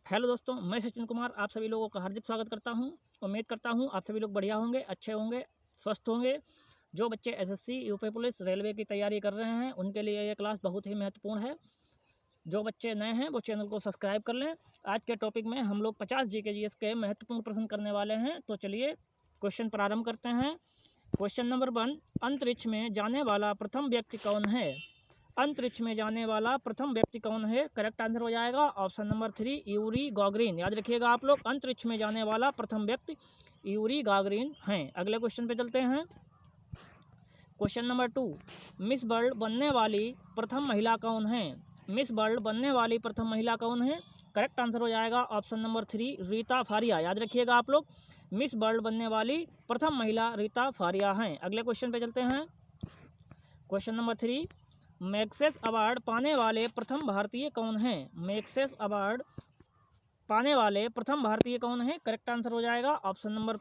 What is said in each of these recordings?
Hello दोस्तों, मैं सचिन कुमार आप सभी लोगों का हार्दिक स्वागत करता हूं। उम्मीद करता हूं आप सभी लोग बढ़िया होंगे, अच्छे होंगे, स्वस्थ होंगे। जो बच्चे एसएससी, यूपी पुलिस, रेलवे की तैयारी कर रहे हैं उनके लिए ये क्लास बहुत ही महत्वपूर्ण है। जो बच्चे नए हैं वो चैनल को सब्सक्राइब कर लें। आज के टॉपिक में हम लोग 50 जीके के महत्वपूर्ण प्रश्न करने वाले हैं। तो चलिए क्वेश्चन प्रारंभ करते हैं। क्वेश्चन नंबर 1, अंतरिक्ष में जाने वाला प्रथम व्यक्ति कौन है? अंतरिक्ष में जाने वाला प्रथम व्यक्ति कौन है? करेक्ट आंसर हो जाएगा ऑप्शन नंबर 3, यूरी गागरिन। याद रखिएगा आप लोग, अंतरिक्ष में जाने वाला प्रथम व्यक्ति यूरी गागरिन हैं। अगले क्वेश्चन पे चलते हैं। क्वेश्चन नंबर 2, मिस वर्ल्ड बनने वाली प्रथम महिला कौन है? मिस वर्ल्ड बनने वाली प्रथम महिला कौन है? करेक्ट आंसर हो जाएगा ऑप्शन नंबर 3, रीता फारिया। याद रखिएगा आप लोग, मिस वर्ल्ड बनने वाली प्रथम महिला रीता फारिया हैं। अगले क्वेश्चन पे चलते हैं। क्वेश्चन नंबर 3, मैग्सेस अवार्ड पाने वाले प्रथम भारतीय कौन हैं? मैग्सेस अवार्ड पाने वाले प्रथम भारतीय कौन है? करेक्ट आंसर हो जाएगा ऑप्शन नंबर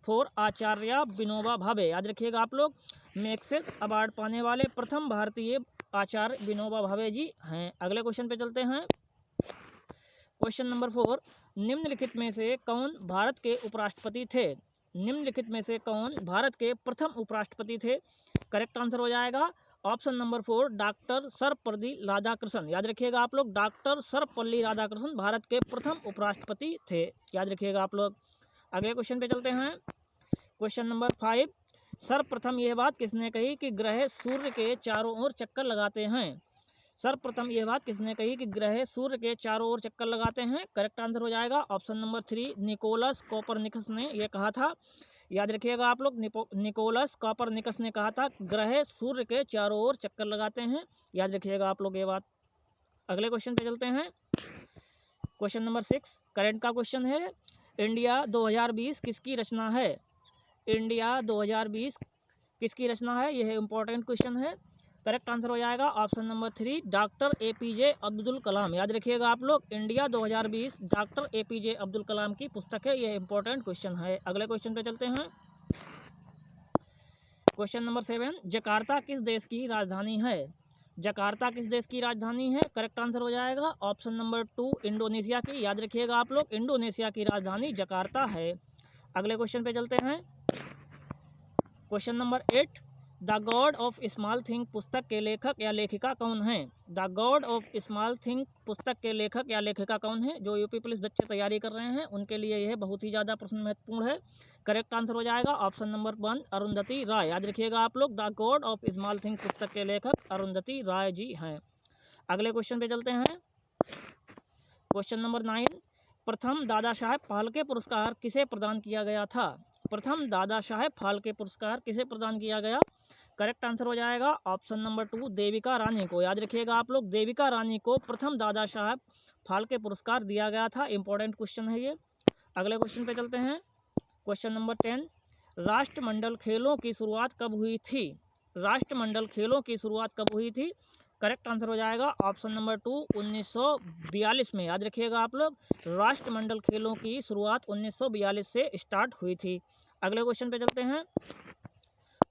4, आचार्य विनोबा भावे। याद रखिएगा आप लोग, मैग्सेस अवार्ड पाने वाले प्रथम भारतीय आचार्य विनोबा भावे जी हैं। अगले क्वेश्चन पे चलते हैं। क्वेश्चन नंबर 4, निम्नलिखित में से कौन भारत के उपराष्ट्रपति थे? निम्नलिखित में से कौन भारत के प्रथम उपराष्ट्रपति थे? करेक्ट आंसर हो जाएगा option number 4, doctor Sarvepalli Radhakrishnan. याद रखिएगा आप लोग, डॉक्टर सर्वपल्ली राधाकृष्णन भारत के प्रथम उपराष्ट्रपति थे। याद रखिएगा आप लोग। अगले क्वेश्चन पे चलते हैं। क्वेश्चन नंबर 5, सर्वप्रथम यह बात किसने कही कि ग्रह सूर्य के चारों ओर चक्कर लगाते हैं? सर्वप्रथम यह बात किसने कही कि ग्रह सूर्य के चारों ओर चक्कर लगाते हैं? करेक्ट आंसर हो जाएगा ऑप्शन नंबर 3, निकोलस कोपरनिकस ने यह कहा था। याद रखिएगा आप लोग, निकोलस कोपरनिकस ने कहा था ग्रह सूर्य के चारों ओर चक्कर लगाते हैं। याद रखिएगा आप लोग ये बात। अगले क्वेश्चन पे चलते हैं। क्वेश्चन नंबर 6, करंट का क्वेश्चन है। इंडिया 2020 किसकी रचना है? इंडिया 2020 किसकी रचना है? यह इंपॉर्टेंट क्वेश्चन है। करेक्ट आंसर हो जाएगा option number 3, doctor APJ Abdul Kalam. याद रखिएगा आप लोग, India 2020 doctor APJ Abdul Kalam की पुस्तक है। यह इंपॉर्टेंट क्वेश्चन है। अगले क्वेश्चन पे चलते हैं। क्वेश्चन नंबर 7, जकार्ता किस देश की राजधानी है? जकार्ता किस देश की राजधानी है? करेक्ट आंसर हो जाएगा ऑप्शन नंबर 2, इंडोनेशिया की। याद रखिएगा आप लोग, इंडोनेशिया की राजधानी जकार्ता है। अगले क्वेश्चन पे चलते हैं। Question number 8, the God of small thing पुस्तक के लेखक या लेखिका कौन है? The God of small thing पुस्तक के लेखक या लेखिका कौन है? जो यूपी पुलिस बच्चे तैयारी कर रहे हैं उनके लिए यह बहुत ही ज़्यादा प्रश्न महत्वपूर्ण है। करेक्ट आंसर हो जाएगा ऑप्शन नंबर 1, अरुंधति राय। याद रखिएगा आप लोग, the God of small thing पुस्तक के लेखक अरुंधति राय जी हैं। अगले क्वेश्चन पे चलते हैं। क्वेश्चन नंबर 9, प्रथम दादा साहेब फाल्के पुरस्कार किसे प्रदान किया गया था? प्रथम दादा साहेब फाल्के पुरस्कार किसे प्रदान किया गया? करेक्ट आंसर हो जाएगा ऑप्शन नंबर 2, देविका रानी को। याद रखिएगा आप लोग, देविका रानी को प्रथम दादा साहेब फाल्के पुरस्कार दिया गया था। इंपॉर्टेंट क्वेश्चन है ये। अगले क्वेश्चन पे चलते हैं। क्वेश्चन नंबर 10, राष्ट्रमंडल खेलों की शुरुआत कब हुई थी? राष्ट्रमंडल खेलों की शुरुआत कब हुई थी? करेक्ट आंसर हो जाएगा ऑप्शन नंबर 2, 1942 में। याद रखिएगा आप लोग, राष्ट्रमंडल खेलों की शुरुआत 1942 से स्टार्ट हुई थी। अगले क्वेश्चन पे चलते हैं।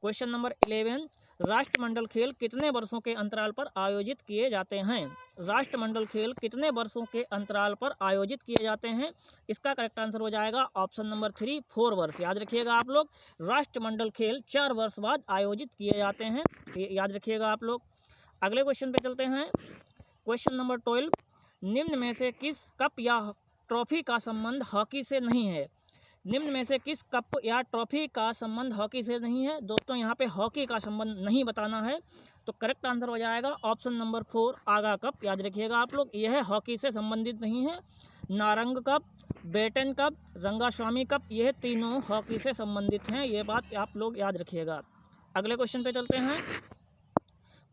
क्वेश्चन नंबर 11, राष्ट्रमंडल खेल कितने वर्षों के अंतराल पर आयोजित किए जाते हैं? राष्ट्रमंडल खेल कितने वर्षों के अंतराल पर आयोजित किए जाते हैं? इसका करेक्ट आंसर हो जाएगा ऑप्शन नंबर 3, 4 वर्ष। याद रखिएगा आप लोग, राष्ट्रमंडल खेल 4 वर्ष बाद आयोजित किए जाते हैं। याद रखिएगा आप लोग। अगले क्वेश्चन पे चलते हैं। क्वेश्चन नंबर 12, निम्न में से किस कप या ट्रॉफी का संबंध हॉकी से नहीं है? निम्न में से किस कप या ट्रॉफी का संबंध हॉकी से नहीं है? दोस्तों यहाँ पे हॉकी का संबंध नहीं बताना है, तो करेक्ट आंसर हो जाएगा ऑप्शन नंबर 4, आगा कप। याद रखिएगा आप लोग, यह हॉकी से संबंधित नहीं है। Narang cup, Beighton cup, Rangaswamy cup, यह तीनों हॉकी से संबंधित हैं। ये बात आप लोग याद रखिएगा। अगले क्वेश्चन पे चलते हैं।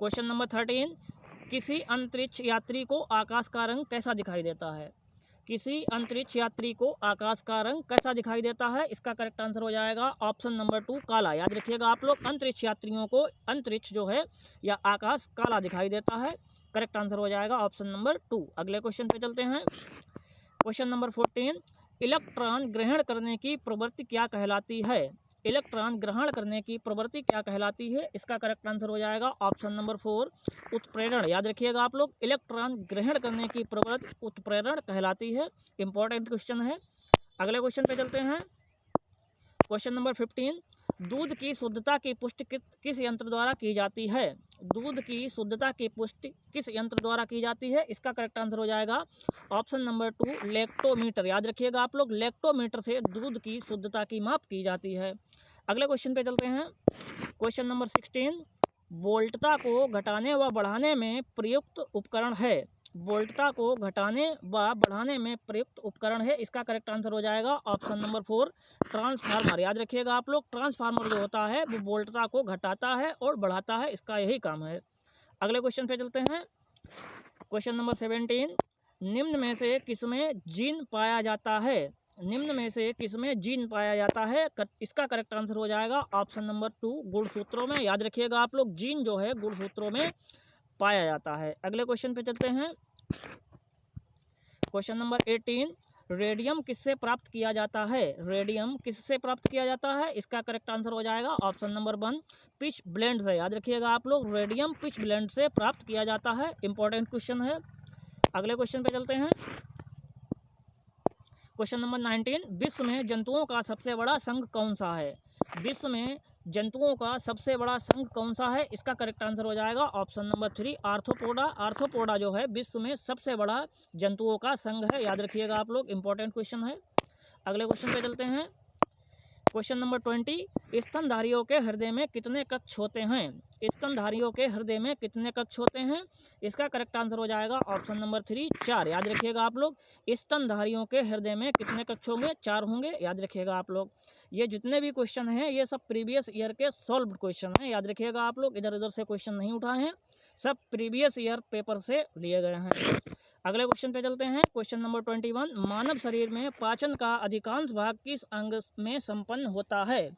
क्वेश्चन नंबर 13, किसी अंतरिक्ष यात्री को आकाश का रंग कैसा दिखाई देता है? किसी अंतरिक्ष यात्री को आकाश का रंग कैसा दिखाई देता है? इसका करेक्ट आंसर हो जाएगा ऑप्शन नंबर 2, काला। याद रखिएगा आप लोग, अंतरिक्ष यात्रियों को अंतरिक्ष जो है या आकाश काला दिखाई देता है। करेक्ट आंसर हो जाएगा ऑप्शन नंबर 2। अगले क्वेश्चन पे चलते हैं। क्वेश्चन नंबर 14, इलेक्ट्रॉन ग्रहण करने की प्रवृत्ति क्या कहलाती है? इलेक्ट्रॉन ग्रहण करने की प्रवृत्ति क्या कहलाती है? इसका करेक्ट आंसर हो जाएगा ऑप्शन नंबर 4 उत्प्रेरण। याद रखिएगा आप लोग, इलेक्ट्रॉन ग्रहण करने की प्रवृत्ति उत्प्रेरण कहलाती है। इंपॉर्टेंट क्वेश्चन है। अगले क्वेश्चन पे चलते हैं। क्वेश्चन नंबर 15, दूध की शुद्धता की पुष्टि किस यंत्र द्वारा की जाती है? दूध की शुद्धता की पुष्टि किस यंत्र द्वारा की जाती है? इसका करेक्ट आंसर हो जाएगा ऑप्शन नंबर 2 लैक्टोमीटर। याद रखिएगा आप लोग, लैक्टोमीटर से दूध की शुद्धता की माप की जाती है। अगले क्वेश्चन पे चलते हैं। क्वेश्चन नंबर 16, वोल्टता को घटाने व बढ़ाने में प्रयुक्त उपकरण है। वोल्टता को घटाने व बढ़ाने में प्रयुक्त उपकरण है। इसका करेक्ट आंसर हो जाएगा ऑप्शन नंबर 4 ट्रांसफार्मर। याद रखिएगा आप लोग, ट्रांसफार्मर जो होता है वो वोल्टता को घटाता है और बढ़ाता है, इसका यही काम है। अगले क्वेश्चन पे चलते हैं। क्वेश्चन नंबर 17, निम्न में से किसमें जीन पाया जाता है? निम्न में से किसमें जीन पाया जाता है? इसका करेक्ट आंसर हो जाएगा ऑप्शन नंबर 2 गुणसूत्रों में। याद रखिएगा आप लोग, जीन जो है गुणसूत्रों में पाया जाता है। अगले क्वेश्चन पे चलते हैं। क्वेश्चन नंबर 18, रेडियम किससे प्राप्त किया जाता है? रेडियम किससे प्राप्त किया जाता है? इसका करेक्ट आंसर हो जाएगा ऑप्शन नंबर 1 पिच ब्लेंड से। याद रखिएगा आप लोग, रेडियम पिच ब्लेंड से प्राप्त किया जाता है। इंपॉर्टेंट क्वेश्चन है। अगले क्वेश्चन पे चलते हैं। क्वेश्चन नंबर 19, विश्व में जंतुओं का सबसे बड़ा संघ कौन सा है? विश्व में जंतुओं का सबसे बड़ा संघ कौन सा है? इसका करेक्ट आंसर हो जाएगा ऑप्शन नंबर 3 आर्थ्रोपोडा। आर्थ्रोपोडा जो है विश्व में सबसे बड़ा जंतुओं का संघ है। याद रखिएगा आप लोग, इंपॉर्टेंट क्वेश्चन है। अगले क्वेश्चन पे चलते हैं। क्वेश्चन नंबर 20, स्तनधारियों के हृदय में कितने कक्ष होते हैं? स्तनधारियों के हृदय में कितने कक्ष होते हैं? इसका करेक्ट आंसर हो जाएगा ऑप्शन नंबर 3 4। याद रखिएगा आप लोग, स्तनधारियों के हृदय में कितने कक्ष होंगे? 4 होंगे। याद रखिएगा आप लोग, ये जितने भी क्वेश्चन हैं ये सब प्रीवियस ईयर के सॉल्व क्वेश्चन हैं। याद रखिएगा आप लोग, इधर उधर से क्वेश्चन नहीं उठाए हैं, सब प्रीवियस ईयर पेपर से लिए गए हैं। अगले क्वेश्चन पे चलते हैं। क्वेश्चन नंबर 21, मानव शरीर में पाचन का अधिकांश भाग किस अंग में संपन्न होता है?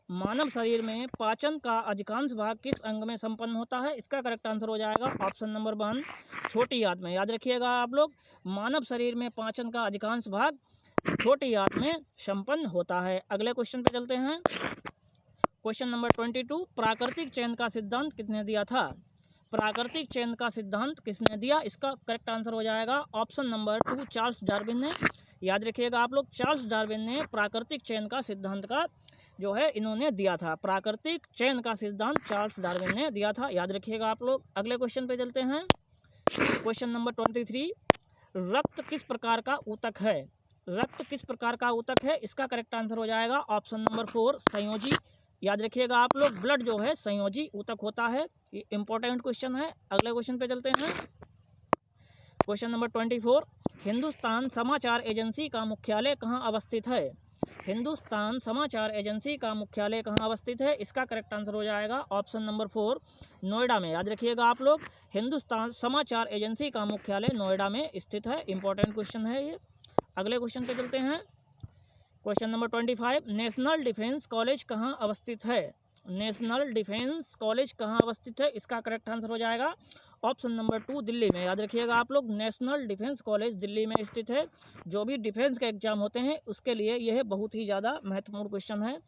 मानव शरीर में पाचन का अधिकांश भाग किस अंग में संपन्न होता है? इसका करेक्ट आंसर हो जाएगा ऑप्शन नंबर 1 छोटी आंत में। याद रखिएगा आप लोग, मानव शरीर में पाचन का अधिकांश भाग छोटी आंत में संपन्न होता है। अगले क्वेश्चन पे चलते हैं। क्वेश्चन नंबर 22, प्राकृतिक चयन का सिद्धांत किसने दिया था? प्राकृतिक चयन का सिद्धांत किसने दिया? इसका करेक्ट आंसर हो जाएगा ऑप्शन नंबर 2 चार्ल्स डार्विन ने। याद रखिएगा आप लोग, चार्ल्स डार्विन ने प्राकृतिक चयन का सिद्धांत का जो है इन्होंने दिया था। प्राकृतिक चयन का सिद्धांत चार्ल्स डार्विन ने दिया था। याद रखिएगा आप लोग। अगले क्वेश्चन पे चलते हैं। क्वेश्चन नंबर 23, रक्त किस प्रकार का ऊतक है? रक्त किस प्रकार का ऊतक है? इसका करेक्ट आंसर हो जाएगा ऑप्शन नंबर 4 संयोजी। याद रखिएगा आप लोग, ब्लड जो है संयोजी ऊतक होता है। ये इंपॉर्टेंट क्वेश्चन है। अगले क्वेश्चन पे चलते हैं। क्वेश्चन नंबर 24, हिंदुस्तान समाचार एजेंसी का मुख्यालय कहाँ अवस्थित है? हिंदुस्तान समाचार एजेंसी का मुख्यालय कहाँ अवस्थित है? इसका करेक्ट आंसर हो जाएगा ऑप्शन नंबर 4 नोएडा में। याद रखिएगा आप लोग, हिंदुस्तान समाचार एजेंसी का मुख्यालय नोएडा में स्थित है। इंपॉर्टेंट क्वेश्चन है ये। अगले क्वेश्चन पे चलते हैं। Question number 25, national defence college कहाँ अवस्थित है? नेशनल डिफेंस कॉलेज कहाँ अवस्थित है? इसका करेक्ट आंसर हो जाएगा ऑप्शन नंबर 2 दिल्ली में। याद रखिएगा आप लोग, नेशनल डिफेंस कॉलेज दिल्ली में स्थित है। जो भी डिफेंस के एग्जाम होते हैं उसके लिए यह बहुत ही ज़्यादा महत्वपूर्ण क्वेश्चन है।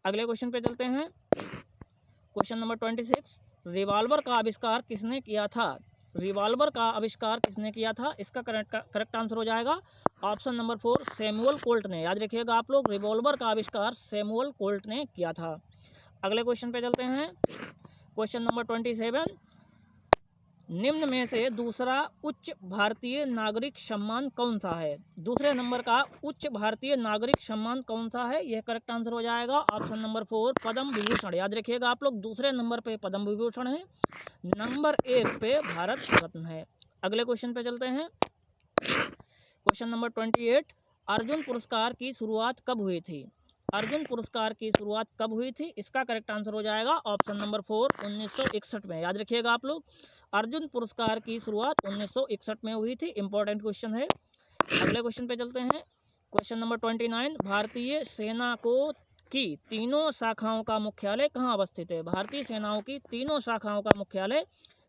अगले क्वेश्चन पे चलते हैं। क्वेश्चन नंबर 26, रिवॉल्वर का आविष्कार किसने किया था? रिवॉल्वर का आविष्कार किसने किया था? इसका करेक्ट आंसर हो जाएगा ऑप्शन नंबर 4 सैमुअल कोल्ट ने। याद रखिएगा आप लोग, रिवॉल्वर का आविष्कार सैमुअल कोल्ट ने किया था। अगले क्वेश्चन पे चलते हैं। क्वेश्चन नंबर 27, निम्न में से दूसरा उच्च भारतीय नागरिक सम्मान कौन सा है? दूसरे नंबर का उच्च भारतीय नागरिक सम्मान कौन सा है? यह करेक्ट आंसर हो जाएगा ऑप्शन नंबर 4 पद्म विभूषण। याद रखिएगा आप लोग, दूसरे नंबर पे पद्म विभूषण है, नंबर 1 पे भारत रत्न है। अगले क्वेश्चन पे चलते हैं। क्वेश्चन नंबर 28, अर्जुन पुरस्कार की शुरुआत कब हुई थी? अर्जुन पुरस्कार की शुरुआत कब हुई थी? इसका करेक्ट आंसर हो जाएगा ऑप्शन नंबर 4 1961 में। याद रखिएगा आप लोग, अर्जुन पुरस्कार की शुरुआत 1961 में हुई थी। इंपॉर्टेंट क्वेश्चन है। अगले क्वेश्चन पे चलते हैं। क्वेश्चन नंबर 29, भारतीय सेना की तीनों शाखाओं का मुख्यालय कहाँ अवस्थित है? भारतीय सेनाओं की तीनों शाखाओं का मुख्यालय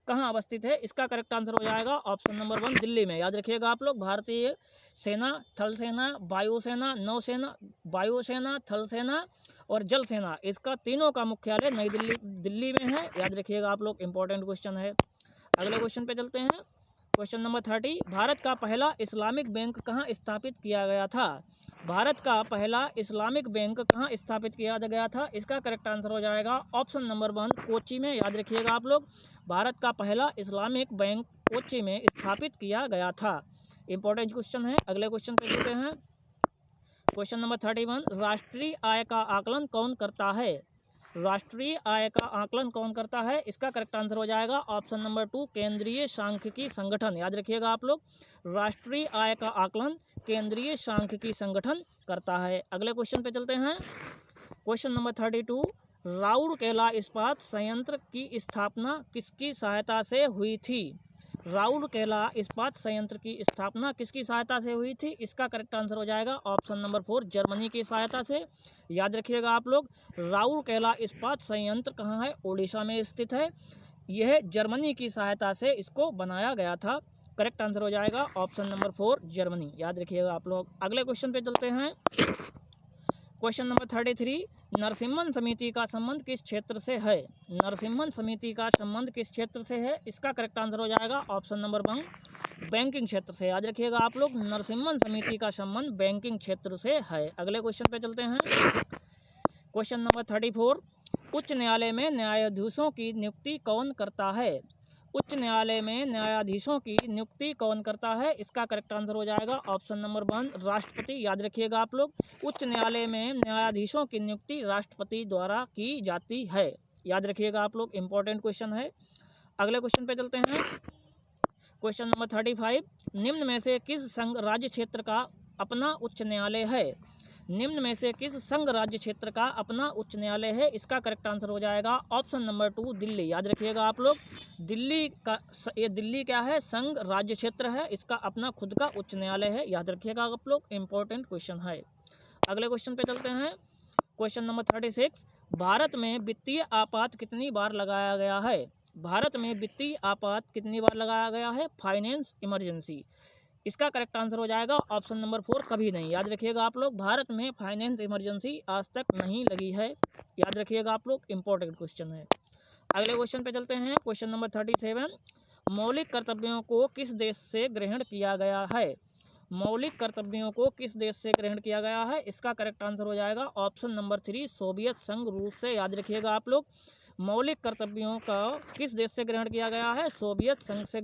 कहाँ अवस्थित है? इसका करेक्ट आंसर हो जाएगा ऑप्शन नंबर 1 दिल्ली में। याद रखिएगा आप लोग, भारतीय सेना, थल सेना, वायुसेना, नौसेना, वायुसेना, थल सेना और जल सेना, इसका तीनों का मुख्यालय नई दिल्ली में है। याद रखिएगा आप लोग, इंपॉर्टेंट क्वेश्चन है। अगले क्वेश्चन पे चलते हैं। क्वेश्चन नंबर 30, भारत का पहला इस्लामिक बैंक कहाँ स्थापित किया गया था? भारत का पहला इस्लामिक बैंक कहाँ स्थापित किया गया था? इसका करेक्ट आंसर हो जाएगा ऑप्शन नंबर 1, कोच्चि में। याद रखिएगा आप लोग, भारत का पहला इस्लामिक बैंक कोच्चि में स्थापित किया गया था। इंपॉर्टेंट क्वेश्चन है। अगले क्वेश्चन पे चलते हैं। क्वेश्चन नंबर 31, राष्ट्रीय आय का आकलन कौन करता है? राष्ट्रीय आय का आकलन कौन करता है? इसका करेक्ट आंसर हो जाएगा ऑप्शन नंबर 2, केंद्रीय सांख्यिकी संगठन। याद रखिएगा आप लोग, राष्ट्रीय आय का आकलन केंद्रीय सांख्यिकी संगठन करता है। अगले क्वेश्चन पे चलते हैं। क्वेश्चन नंबर 32, राउरकेला इस्पात संयंत्र की स्थापना किसकी सहायता से हुई थी? राउरकेला इस्पात संयंत्र की स्थापना किसकी सहायता से हुई थी? इसका करेक्ट आंसर हो जाएगा ऑप्शन नंबर 4, जर्मनी की सहायता से। याद रखिएगा आप लोग, राउरकेला इस्पात संयंत्र कहाँ है? ओडिशा में स्थित है। यह जर्मनी की सहायता से इसको बनाया गया था। करेक्ट आंसर हो जाएगा ऑप्शन नंबर 4, जर्मनी। याद रखिएगा आप लोग। अगले क्वेश्चन पे चलते हैं। क्वेश्चन नंबर 33, नरसिम्हन समिति का संबंध किस क्षेत्र से है? नरसिम्हन समिति का संबंध किस क्षेत्र से है? इसका करेक्ट आंसर हो जाएगा ऑप्शन नंबर 1, बैंकिंग क्षेत्र से। याद रखिएगा आप लोग, नरसिम्हन समिति का संबंध बैंकिंग क्षेत्र से है। अगले क्वेश्चन पे चलते हैं। क्वेश्चन नंबर 34, उच्च न्यायालय में न्यायाधीशों की नियुक्ति कौन करता है? उच्च न्यायालय में न्यायाधीशों की नियुक्ति कौन करता है? इसका करेक्ट आंसर हो जाएगा ऑप्शन नंबर 1, राष्ट्रपति। याद रखिएगा आप लोग, उच्च न्यायालय में न्यायाधीशों की नियुक्ति राष्ट्रपति द्वारा की जाती है। याद रखिएगा आप लोग, इंपॉर्टेंट क्वेश्चन है। अगले क्वेश्चन पे चलते हैं। क्वेश्चन नंबर 35, निम्न में से किस संघ राज्य क्षेत्र का अपना उच्च न्यायालय है? निम्न में से किस संघ राज्य क्षेत्र का अपना उच्च न्यायालय है? इसका करेक्ट आंसर हो जाएगा ऑप्शन नंबर 2, दिल्ली। याद रखिएगा आप लोग, दिल्ली का, ये दिल्ली क्या है? संघ राज्य क्षेत्र है, इसका अपना खुद का उच्च न्यायालय है। याद रखिएगा आप लोग, इंपॉर्टेंट क्वेश्चन है। अगले क्वेश्चन पे चलते हैं। क्वेश्चन नंबर 36, भारत में वित्तीय आपात कितनी बार लगाया गया है? भारत में वित्तीय आपात कितनी बार लगाया गया है? Finance emergency. इसका करेक्ट आंसर हो जाएगा ऑप्शन नंबर 4, कभी नहीं। याद रखिएगा आप लोग, भारत में फाइनेंस इमरजेंसी आज तक नहीं लगी है। याद रखिएगा आप लोग, इंपॉर्टेंट क्वेश्चन है। अगले क्वेश्चन पे चलते हैं। क्वेश्चन नंबर 37, मौलिक कर्तव्यों को किस देश से ग्रहण किया गया है? मौलिक कर्तव्यों को किस देश से ग्रहण किया गया है? इसका करेक्ट आंसर हो जाएगा ऑप्शन नंबर 3, सोवियत संघ, रूस से। याद रखिएगा आप लोग, मौलिक कर्तव्यों का किस देश से ग्रहण किया गया है? सोवियत संघ से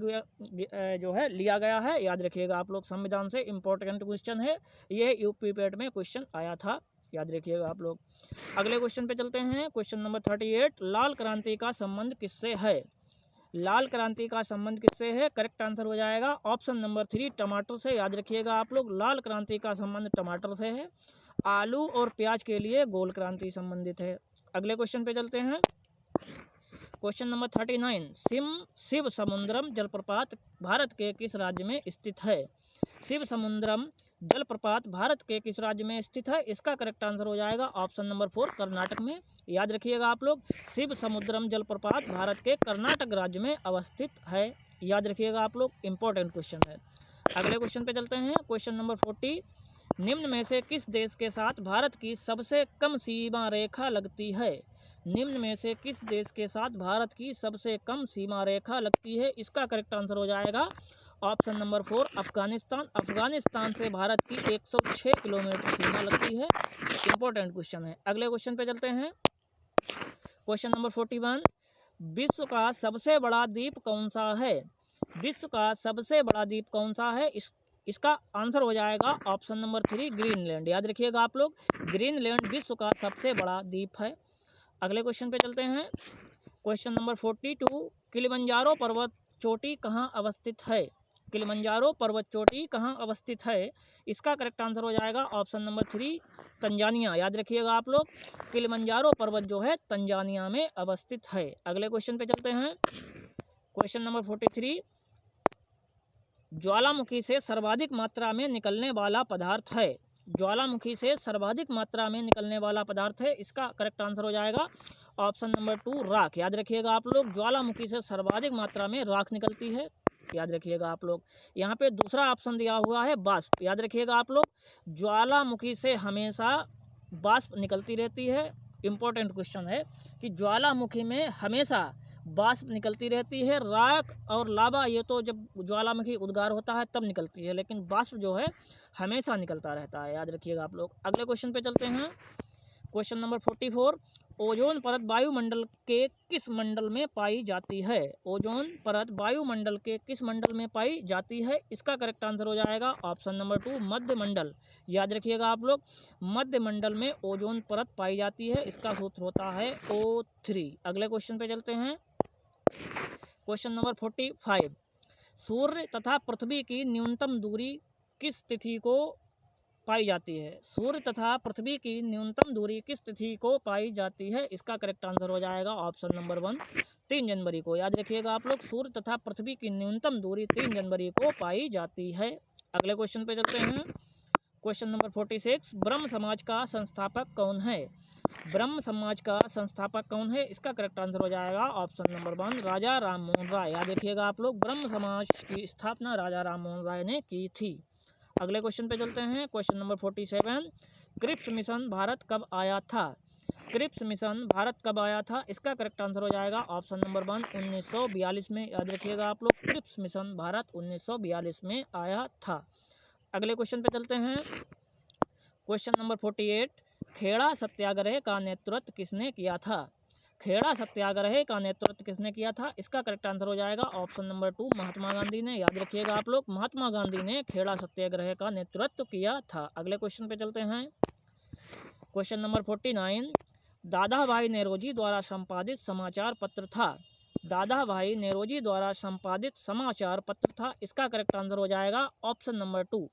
जो है लिया गया है। याद रखिएगा आप लोग, संविधान से। इंपॉर्टेंट क्वेश्चन है, यह यूपी पेट में क्वेश्चन आया था। याद रखिएगा आप लोग। अगले क्वेश्चन पे चलते हैं। क्वेश्चन नंबर 38, लाल क्रांति का संबंध किससे है? लाल क्रांति का संबंध किससे है? करेक्ट आंसर हो जाएगा ऑप्शन नंबर 3, टमाटर से। याद रखिएगा आप लोग, लाल क्रांति का संबंध टमाटर से है। आलू और प्याज के लिए गोल क्रांति संबंधित है। अगले क्वेश्चन पे चलते हैं। क्वेश्चन नंबर 39, शिव समुद्रम जलप्रपात भारत के किस राज्य में स्थित है? शिव समुद्रम जलप्रपात भारत के किस राज्य में स्थित है? इसका करेक्ट आंसर हो जाएगा ऑप्शन नंबर 4, कर्नाटक में। याद रखिएगा आप लोग, शिव समुद्रम जलप्रपात भारत के कर्नाटक राज्य में अवस्थित है। याद रखिएगा आप लोग, इंपॉर्टेंट क्वेश्चन है। अगले क्वेश्चन पे चलते हैं। क्वेश्चन नंबर 40, निम्न में से किस देश के साथ भारत की सबसे कम सीमा रेखा लगती है? निम्न में से किस देश के साथ भारत की सबसे कम सीमा रेखा लगती है? इसका करेक्ट आंसर हो जाएगा ऑप्शन नंबर 4, अफगानिस्तान। अफगानिस्तान से भारत की 106 किलोमीटर सीमा लगती है। इंपॉर्टेंट क्वेश्चन है। अगले क्वेश्चन पे चलते हैं। क्वेश्चन नंबर 41, विश्व का सबसे बड़ा द्वीप कौन सा है? विश्व का सबसे बड़ा द्वीप कौन सा है? इसका आंसर हो जाएगा ऑप्शन नंबर 3, ग्रीनलैंड। याद रखिएगा आप लोग, ग्रीनलैंड विश्व का सबसे बड़ा द्वीप है। अगले क्वेश्चन पे चलते हैं। क्वेश्चन नंबर 42, किलिमंजारो पर्वत चोटी कहाँ अवस्थित है? किलिमंजारो पर्वत चोटी कहाँ अवस्थित है? इसका करेक्ट आंसर हो जाएगा ऑप्शन नंबर 3, तंजानिया। याद रखिएगा आप लोग, किलिमंजारो पर्वत जो है तंजानिया में अवस्थित है। अगले क्वेश्चन पे चलते हैं। क्वेश्चन नंबर 43, ज्वालामुखी से सर्वाधिक मात्रा में निकलने वाला पदार्थ है? ज्वालामुखी से सर्वाधिक मात्रा में निकलने वाला पदार्थ है। इसका करेक्ट आंसर हो जाएगा ऑप्शन नंबर 2, राख। याद रखिएगा आप लोग, ज्वालामुखी से सर्वाधिक मात्रा में राख निकलती है। याद रखिएगा आप लोग, यहाँ पे दूसरा ऑप्शन दिया हुआ है वाष्प। याद रखिएगा आप लोग, ज्वालामुखी से हमेशा वाष्प निकलती रहती है। इम्पोर्टेंट क्वेश्चन है कि ज्वालामुखी में हमेशा वाष्प निकलती रहती है। राख और लावा ये तो जब ज्वालामुखी उद्गार होता है तब निकलती है, लेकिन वाष्प जो है हमेशा निकलता रहता है, याद रखिएगा आप लोग। अगले क्वेश्चन पे चलते हैं। क्वेश्चन नंबर 44, ओजोन परत वायुमंडल के किस मंडल में पाई जाती है? ओजोन परत वायुमंडल के किस मंडल में पाई जाती है? इसका करेक्ट आंसर हो जाएगा ऑप्शन नंबर 2 मध्य मंडल। याद रखिएगा आप लोग, मध्य मंडल में ओजोन परत पाई जाती है। इसका सूत्र होता है O3। अगले क्वेश्चन पे चलते हैं। क्वेश्चन नंबर 45, सूर्य तथा पृथ्वी की न्यूनतम दूरी किस तिथि को पाई जाती है? सूर्य तथा पृथ्वी की न्यूनतम दूरी किस तिथि को पाई जाती है? इसका करेक्ट आंसर हो जाएगा ऑप्शन नंबर 1 3 जनवरी को। याद रखिएगा आप लोग, सूर्य तथा पृथ्वी की न्यूनतम दूरी 3 जनवरी को पाई जाती है। अगले क्वेश्चन पे चलते हैं। क्वेश्चन नंबर 46, ब्रह्म समाज का संस्थापक कौन है? ब्रह्म समाज का संस्थापक कौन है? इसका करेक्ट आंसर हो जाएगा ऑप्शन नंबर 1 राजा राम मोहन राय। याद रखिएगा आप लोग, ब्रह्म समाज की स्थापना राजा राम मोहन राय ने की थी। अगले क्वेश्चन पे चलते हैं। Question number 47, Cripps mission Bharat कब आया था? क्रिप्स मिशन भारत कब आया था? इसका करेक्ट आंसर हो जाएगा ऑप्शन नंबर 1 1942 में। याद रखिएगा आप लोग, क्रिप्स मिशन भारत 1942 में आया था। अगले क्वेश्चन पे चलते हैं। क्वेश्चन नंबर 48, खेड़ा सत्याग्रह का नेतृत्व किसने किया था? खेड़ा सत्याग्रह का नेतृत्व किसने किया था? इसका करेक्ट आंसर हो जाएगा ऑप्शन नंबर 2 महात्मा गांधी ने। याद रखिएगा आप लोग, महात्मा गांधी ने खेड़ा सत्याग्रह का नेतृत्व किया था। अगले क्वेश्चन पे चलते हैं। क्वेश्चन नंबर 49, दादा भाई नेरोजी द्वारा संपादित समाचार पत्र था। दादा भाई नेरोजी द्वारा संपादित समाचार पत्र था। इसका करेक्ट आंसर हो जाएगा ऑप्शन नंबर 2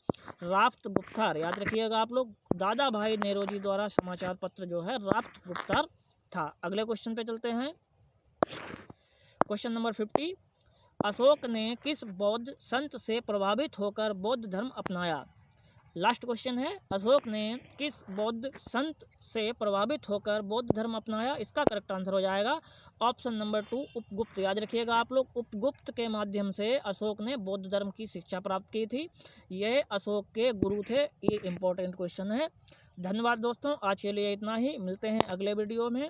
राफ्त गुप्तार। याद रखिएगा आप लोग, दादा भाई नेरोजी द्वारा समाचार पत्र जो है राफ्त गुप्तार था। अगले क्वेश्चन पे चलते हैं। क्वेश्चन नंबर 50, अशोक ने किस बौद्ध संत से प्रभावित होकर बौद्ध धर्म अपनाया? लास्ट क्वेश्चन है, अशोक ने किस बौद्ध संत से प्रभावित होकर बौद्ध धर्म अपनाया? इसका करेक्ट आंसर हो जाएगा ऑप्शन नंबर 2 उपगुप्त। याद रखिएगा आप लोग, उपगुप्त के माध्यम से अशोक ने बौद्ध धर्म की शिक्षा प्राप्त की थी। यह अशोक के गुरु थे। ये इंपॉर्टेंट क्वेश्चन है। धन्यवाद दोस्तों, आज के लिए इतना ही। मिलते हैं अगले वीडियो में।